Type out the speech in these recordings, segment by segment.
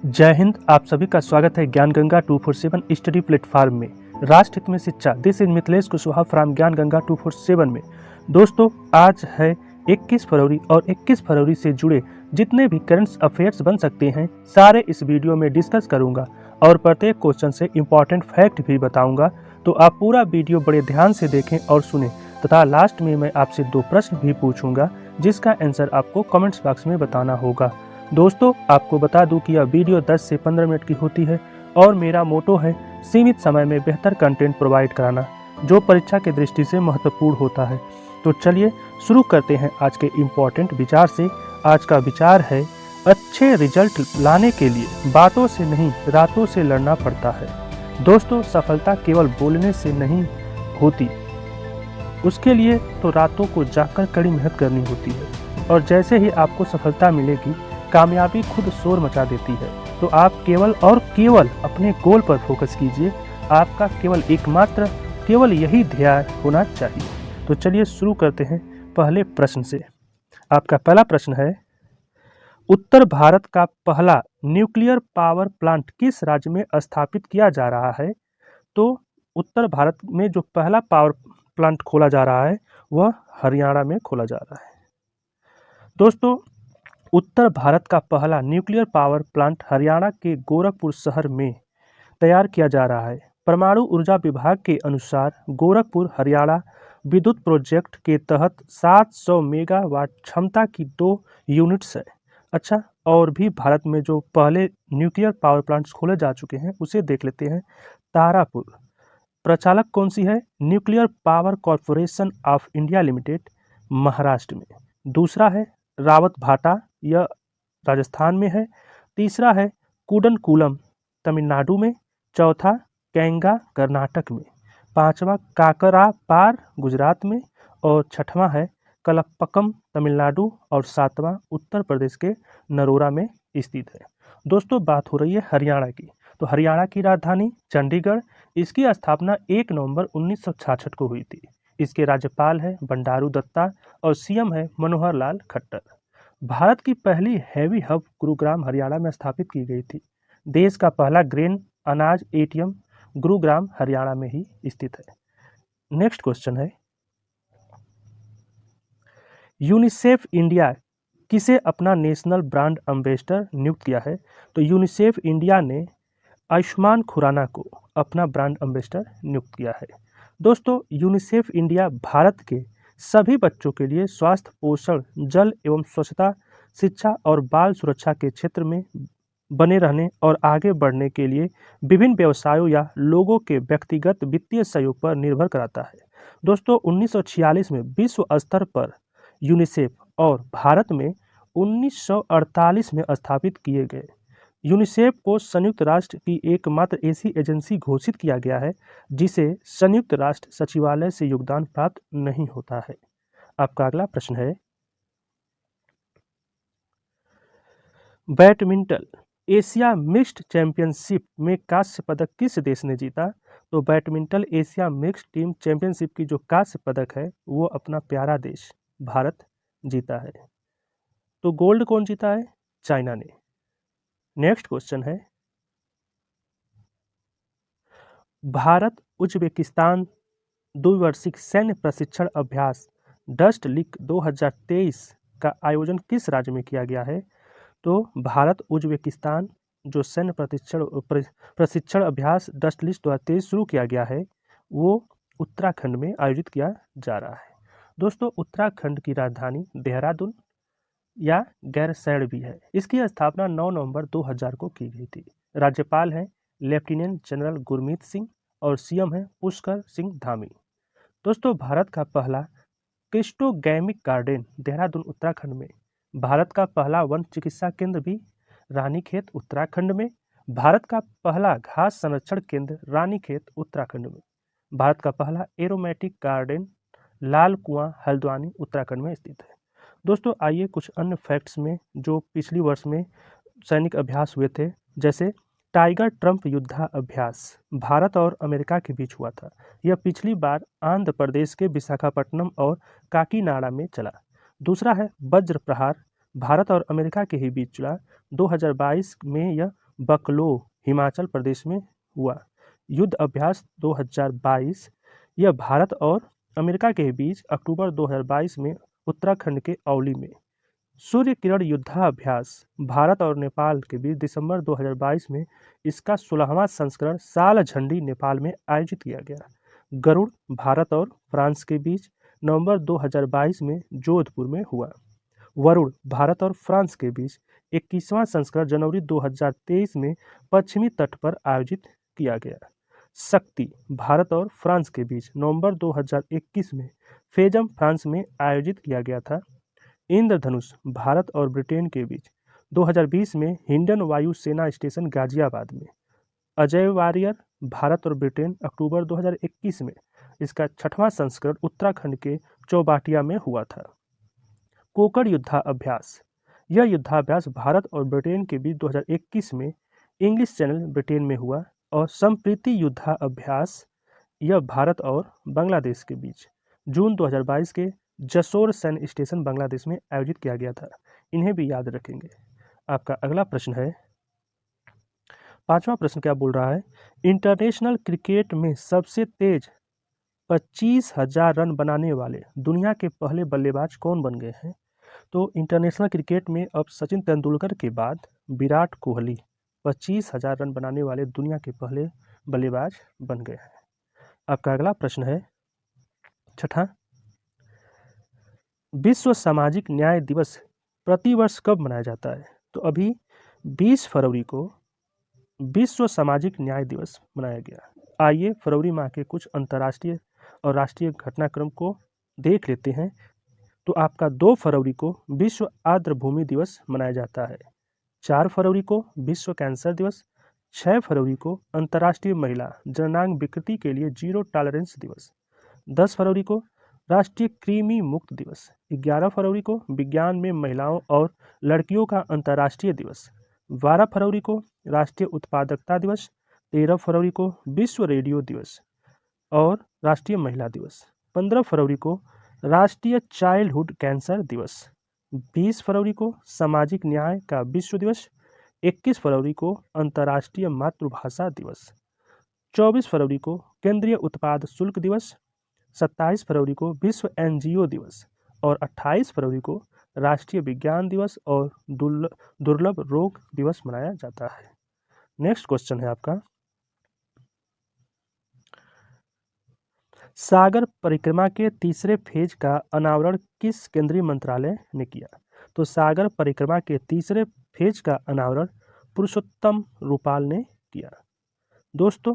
जय हिंद। आप सभी का स्वागत है ज्ञान गंगा 247 स्टडी प्लेटफॉर्म में। राष्ट्र हित में शिक्षा। This is Mithilesh Kushwaha from ज्ञान गंगा 247 में। दोस्तों, आज है 21 फरवरी और 21 फरवरी से जुड़े जितने भी करंट अफेयर्स बन सकते हैं सारे इस वीडियो में डिस्कस करूंगा और प्रत्येक क्वेश्चन से इम्पॉर्टेंट फैक्ट भी बताऊंगा। तो आप पूरा वीडियो बड़े ध्यान से देखें और सुने तथा लास्ट में मैं आपसे 2 प्रश्न भी पूछूंगा जिसका आंसर आपको कमेंट्स बॉक्स में बताना होगा। दोस्तों, आपको बता दूं कि यह वीडियो 10 से 15 मिनट की होती है और मेरा मोटो है सीमित समय में बेहतर कंटेंट प्रोवाइड कराना, जो परीक्षा की दृष्टि से महत्वपूर्ण होता है। तो चलिए शुरू करते हैं आज के इम्पोर्टेंट विचार से। आज का विचार है, अच्छे रिजल्ट लाने के लिए बातों से नहीं रातों से लड़ना पड़ता है। दोस्तों, सफलता केवल बोलने से नहीं होती, उसके लिए तो रातों को जागकर कड़ी मेहनत करनी होती है। और जैसे ही आपको सफलता मिलेगी, कामयाबी खुद शोर मचा देती है। तो आप केवल और केवल अपने गोल पर फोकस कीजिए। आपका केवल यही ध्येय होना चाहिए। तो चलिए शुरू करते हैं पहले प्रश्न से। आपका पहला प्रश्न है, उत्तर भारत का पहला न्यूक्लियर पावर प्लांट किस राज्य में स्थापित किया जा रहा है? तो उत्तर भारत में जो पहला पावर प्लांट खोला जा रहा है वह हरियाणा में खोला जा रहा है। दोस्तों, उत्तर भारत का पहला न्यूक्लियर पावर प्लांट हरियाणा के गोरखपुर शहर में तैयार किया जा रहा है। परमाणु ऊर्जा विभाग के अनुसार गोरखपुर हरियाणा विद्युत प्रोजेक्ट के तहत 700 मेगावाट क्षमता की 2 यूनिट्स है। अच्छा, और भी भारत में जो पहले न्यूक्लियर पावर प्लांट्स खोले जा चुके हैं उसे देख लेते हैं। तारापुर प्रचालक कौन सी है? Nuclear power corporation of India limited, Maharashtra में। दूसरा है रावत भाटा, यह राजस्थान में है। तीसरा है कुडनकुलम, तमिलनाडु में। चौथा कैंगा, कर्नाटक में। पांचवा काकरापार, गुजरात में। और छठवां है कलपक्कम, तमिलनाडु। और सातवां उत्तर प्रदेश के नरोरा में स्थित है। दोस्तों, बात हो रही है हरियाणा की। तो हरियाणा की राजधानी चंडीगढ़। इसकी स्थापना 1 नवंबर 1966 को हुई थी। इसके राज्यपाल है बंडारू दत्ता और सीएम है मनोहर लाल खट्टर। भारत की पहली हैवी हब गुरुग्राम हरियाणा में स्थापित की गई थी। देश का पहला ग्रेन अनाज एटीएम गुरुग्राम हरियाणा में ही स्थित है। नेक्स्ट क्वेश्चन है, यूनिसेफ इंडिया किसे अपना नेशनल ब्रांड एम्बेसडर नियुक्त किया है? तो यूनिसेफ इंडिया ने आयुष्मान खुराना को अपना ब्रांड एम्बेसडर नियुक्त किया है। दोस्तों, यूनिसेफ इंडिया भारत के सभी बच्चों के लिए स्वास्थ्य, पोषण, जल एवं स्वच्छता, शिक्षा और बाल सुरक्षा के क्षेत्र में बने रहने और आगे बढ़ने के लिए विभिन्न व्यवसायों या लोगों के व्यक्तिगत वित्तीय सहयोग पर निर्भर कराता है। दोस्तों, 1946 में विश्व स्तर पर यूनिसेफ और भारत में 1948 में स्थापित किए गए। यूनिसेफ को संयुक्त राष्ट्र की एकमात्र ऐसी एजेंसी घोषित किया गया है जिसे संयुक्त राष्ट्र सचिवालय से योगदान प्राप्त नहीं होता है। आपका अगला प्रश्न है, बैडमिंटन एशिया मिक्स्ड चैंपियनशिप में कांस्य पदक किस देश ने जीता? तो badminton Asia mixed team championship की जो कांस्य पदक है वो अपना प्यारा देश भारत जीता है। तो गोल्ड कौन जीता है? चाइना ने। नेक्स्ट क्वेश्चन है, भारत उज्बेकिस्तान द्विवार्षिक सैन्य प्रशिक्षण अभ्यास डस्ट लीग 2023 का आयोजन किस राज्य में किया गया है? तो भारत उज्बेकिस्तान जो सैन्य प्रशिक्षण अभ्यास डस्ट लीग 2023 शुरू किया गया है वो उत्तराखंड में आयोजित किया जा रहा है। दोस्तों, उत्तराखंड की राजधानी देहरादून या गैरसैंण भी है। इसकी स्थापना 9 नवंबर 2000 को की गई थी। राज्यपाल हैं लेफ्टिनेंट जनरल गुरमीत सिंह और सीएम है पुष्कर सिंह धामी। दोस्तों, भारत का पहला क्रिस्टोगैमिक गार्डन देहरादून उत्तराखंड में। भारत का पहला वन चिकित्सा केंद्र भी रानीखेत उत्तराखंड में। भारत का पहला घास संरक्षण केंद्र रानीखेत उत्तराखंड में। भारत का पहला एरोमेटिक गार्डन लाल कुआं हल्द्वानी उत्तराखंड में स्थित है। दोस्तों, आइए कुछ अन्य फैक्ट्स में जो पिछली वर्ष में सैनिक अभ्यास हुए थे, जैसे टाइगर ट्रंप युद्धाभ्यास भारत और अमेरिका के बीच हुआ था। यह पिछली बार आंध्र प्रदेश के विशाखापट्टनम और काकीनाडा में चला। दूसरा है वज्र प्रहार, भारत और अमेरिका के ही बीच चला। 2022 में यह बकलो हिमाचल प्रदेश में हुआ। युद्ध अभ्यास 2022 यह भारत और अमेरिका के बीच अक्टूबर 2022 में उत्तराखंड के औली में। सूर्य किरण युद्धाभ्यास भारत और नेपाल के बीच दिसंबर 2022 में इसका 16वां संस्करण साल झंडी नेपाल में आयोजित किया गया। गरुड़ भारत और फ्रांस के बीच नवंबर 2022 में जोधपुर में हुआ। वरुण भारत और फ्रांस के बीच 21वां संस्करण जनवरी 2023 में पश्चिमी तट पर आयोजित किया गया। शक्ति भारत और फ्रांस के बीच नवंबर 2021 में फेजम फ्रांस में आयोजित किया गया था। इंद्रधनुष भारत और ब्रिटेन के बीच 2020 में हिंडन वायु सेना स्टेशन गाजियाबाद में। अजय वारियर भारत और ब्रिटेन अक्टूबर 2021 में इसका 6वां संस्करण उत्तराखंड के चौबाटिया में हुआ था। कोकड़ युद्धाभ्यास यह युद्धाभ्यास भारत और ब्रिटेन के बीच 2021 में इंग्लिश चैनल ब्रिटेन में हुआ। और संप्रीति युद्धाभ्यास यह भारत और बांग्लादेश के बीच जून 2022 के जसोर सैन्य स्टेशन बांग्लादेश में आयोजित किया गया था। इन्हें भी याद रखेंगे। आपका अगला प्रश्न है, 5वां प्रश्न क्या बोल रहा है, इंटरनेशनल क्रिकेट में सबसे तेज 25,000 रन बनाने वाले दुनिया के पहले बल्लेबाज कौन बन गए हैं? तो इंटरनेशनल क्रिकेट में अब सचिन तेंदुलकर के बाद विराट कोहली 25,000 रन बनाने वाले दुनिया के पहले बल्लेबाज बन गए हैं। आपका अगला प्रश्न है, 6ठा, विश्व सामाजिक न्याय दिवस प्रतिवर्ष कब मनाया जाता है? तो अभी 20 फरवरी को विश्व सामाजिक न्याय दिवस मनाया गया। आइए फरवरी माह के कुछ अंतर्राष्ट्रीय और राष्ट्रीय घटनाक्रम को देख लेते हैं। तो आपका 2 फरवरी को विश्व आर्द्रभूमि दिवस मनाया जाता है। 4 फरवरी को विश्व कैंसर दिवस। 6 फरवरी को अंतर्राष्ट्रीय महिला जननांग विकृति के लिए जीरो टॉलरेंस दिवस। 10 फरवरी को राष्ट्रीय कृमि मुक्त दिवस। 11 फरवरी को विज्ञान में महिलाओं और लड़कियों का अंतर्राष्ट्रीय दिवस। 12 फरवरी को राष्ट्रीय उत्पादकता दिवस। 13 फरवरी को विश्व रेडियो दिवस और राष्ट्रीय महिला दिवस। 15 फरवरी को राष्ट्रीय चाइल्डहुड कैंसर दिवस। 20 फरवरी को सामाजिक न्याय का विश्व दिवस। 21 फरवरी को अंतर्राष्ट्रीय मातृभाषा दिवस। 24 फरवरी को केंद्रीय उत्पाद शुल्क दिवस। 27 फरवरी को विश्व एनजीओ दिवस और 28 फरवरी को राष्ट्रीय विज्ञान दिवस और दुर्लभ रोग दिवस मनाया जाता है। नेक्स्ट क्वेश्चन है आपका, सागर परिक्रमा के तीसरे फेज का अनावरण किस केंद्रीय मंत्रालय ने किया? तो सागर परिक्रमा के तीसरे फेज का अनावरण पुरुषोत्तम रूपाल ने किया। दोस्तों,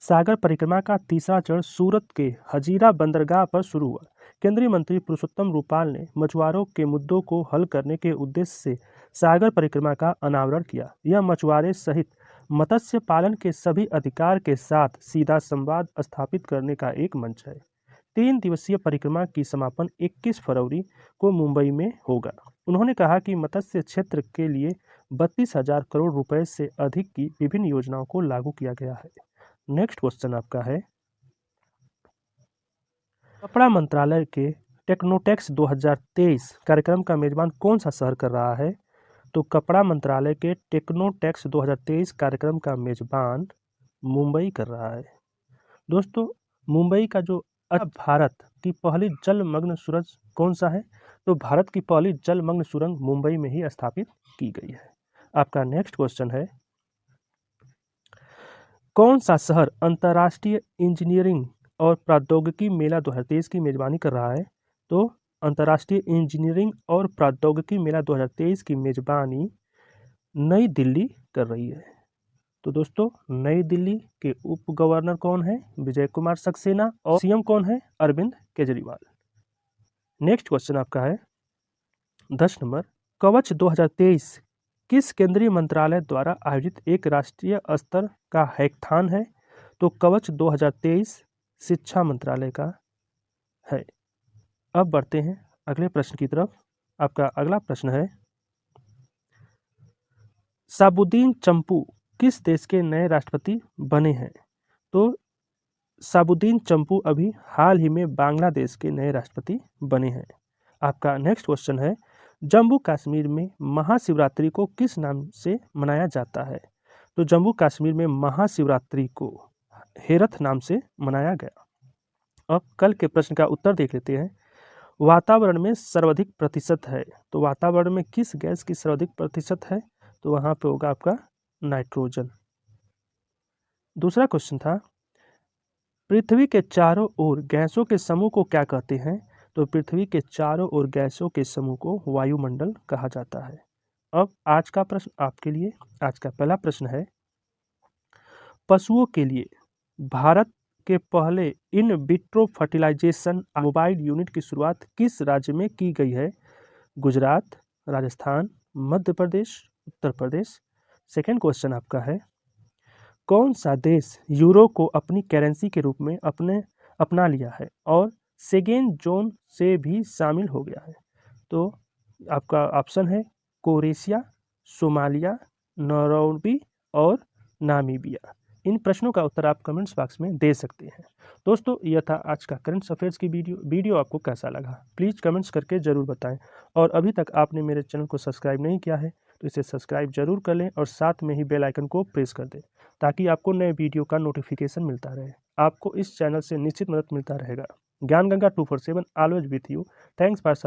सागर परिक्रमा का तीसरा चरण सूरत के हजीरा बंदरगाह पर शुरू हुआ। केंद्रीय मंत्री पुरुषोत्तम रूपाल ने मछुआरों के मुद्दों को हल करने के उद्देश्य से सागर परिक्रमा का अनावरण किया। यह मछुआरे सहित मत्स्य पालन के सभी अधिकार के साथ सीधा संवाद स्थापित करने का एक मंच है। 3 दिवसीय परिक्रमा की समापन 21 फरवरी को मुंबई में होगा। उन्होंने कहा कि मत्स्य क्षेत्र के लिए 32,000 करोड़ रुपए से अधिक की विभिन्न योजनाओं को लागू किया गया है। नेक्स्ट क्वेश्चन आपका है, कपड़ा मंत्रालय के टेक्नोटेक्स 2023 कार्यक्रम का मेजबान कौन सा शहर कर रहा है? तो कपड़ा मंत्रालय के टेक्नोटेक्स 2023 कार्यक्रम का मेजबान मुंबई कर रहा है। दोस्तों, मुंबई का जो भारत की पहली जलमग्न सुरंग कौन सा है? तो भारत की पहली जलमग्न सुरंग मुंबई में ही स्थापित की गई है। आपका नेक्स्ट क्वेश्चन है, कौन सा शहर अंतर्राष्ट्रीय इंजीनियरिंग और प्रौद्योगिकी मेला 2023 की मेजबानी कर रहा है? तो अंतर्राष्ट्रीय इंजीनियरिंग और प्रौद्योगिकी मेला 2023 की मेजबानी नई दिल्ली कर रही है। तो दोस्तों, नई दिल्ली के उप गवर्नर कौन है? विजय कुमार सक्सेना। और सीएम कौन है? अरविंद केजरीवाल। नेक्स्ट क्वेश्चन आपका है 10 नंबर, कवच 2023 किस केंद्रीय मंत्रालय द्वारा आयोजित एक राष्ट्रीय स्तर का हैकाथॉन है? तो कवच 2023 शिक्षा मंत्रालय का है। अब बढ़ते हैं अगले प्रश्न की तरफ। आपका अगला प्रश्न है, शाहबुद्दीन चंपू किस देश के नए राष्ट्रपति बने हैं? तो शाहबुद्दीन चंपू अभी हाल ही में बांग्लादेश के नए राष्ट्रपति बने हैं। आपका नेक्स्ट क्वेश्चन है, जम्मू कश्मीर में महाशिवरात्रि को किस नाम से मनाया जाता है? तो जम्मू कश्मीर में महाशिवरात्रि को हेरथ नाम से मनाया गया। अब कल के प्रश्न का उत्तर देख लेते हैं। वातावरण में सर्वाधिक प्रतिशत है, तो वातावरण में किस गैस की सर्वाधिक प्रतिशत है? तो वहां पे होगा आपका नाइट्रोजन। दूसरा क्वेश्चन था, पृथ्वी के चारों ओर गैसों के समूह को क्या कहते हैं? तो पृथ्वी के चारों ओर गैसों के समूह को वायुमंडल कहा जाता है। अब आज का प्रश्न आपके लिए, आज का पहला प्रश्न है, पशुओं के लिए भारत के पहले in vitro fertilization mobile unit की शुरुआत किस राज्य में की गई है? गुजरात, राजस्थान, मध्य प्रदेश, उत्तर प्रदेश। सेकेंड क्वेश्चन आपका है, कौन सा देश यूरो को अपनी करेंसी के रूप में अपना लिया है और सेगेन जोन से भी शामिल हो गया है? तो आपका ऑप्शन है क्रोएशिया, सोमालिया, नैरोबी और नामीबिया। इन प्रश्नों का उत्तर आप कमेंट्स बॉक्स में दे सकते हैं। दोस्तों, यह था आज का करंट अफेयर्स की वीडियो आपको कैसा लगा प्लीज़ कमेंट्स करके ज़रूर बताएं। और अभी तक आपने मेरे चैनल को सब्सक्राइब नहीं किया है तो इसे सब्सक्राइब जरूर कर लें और साथ में ही बेल आइकन को प्रेस कर दें ताकि आपको नए वीडियो का नोटिफिकेशन मिलता रहे। आपको इस चैनल से निश्चित मदद मिलता रहेगा। ज्ञान Ganga 247 always with you. Thanks for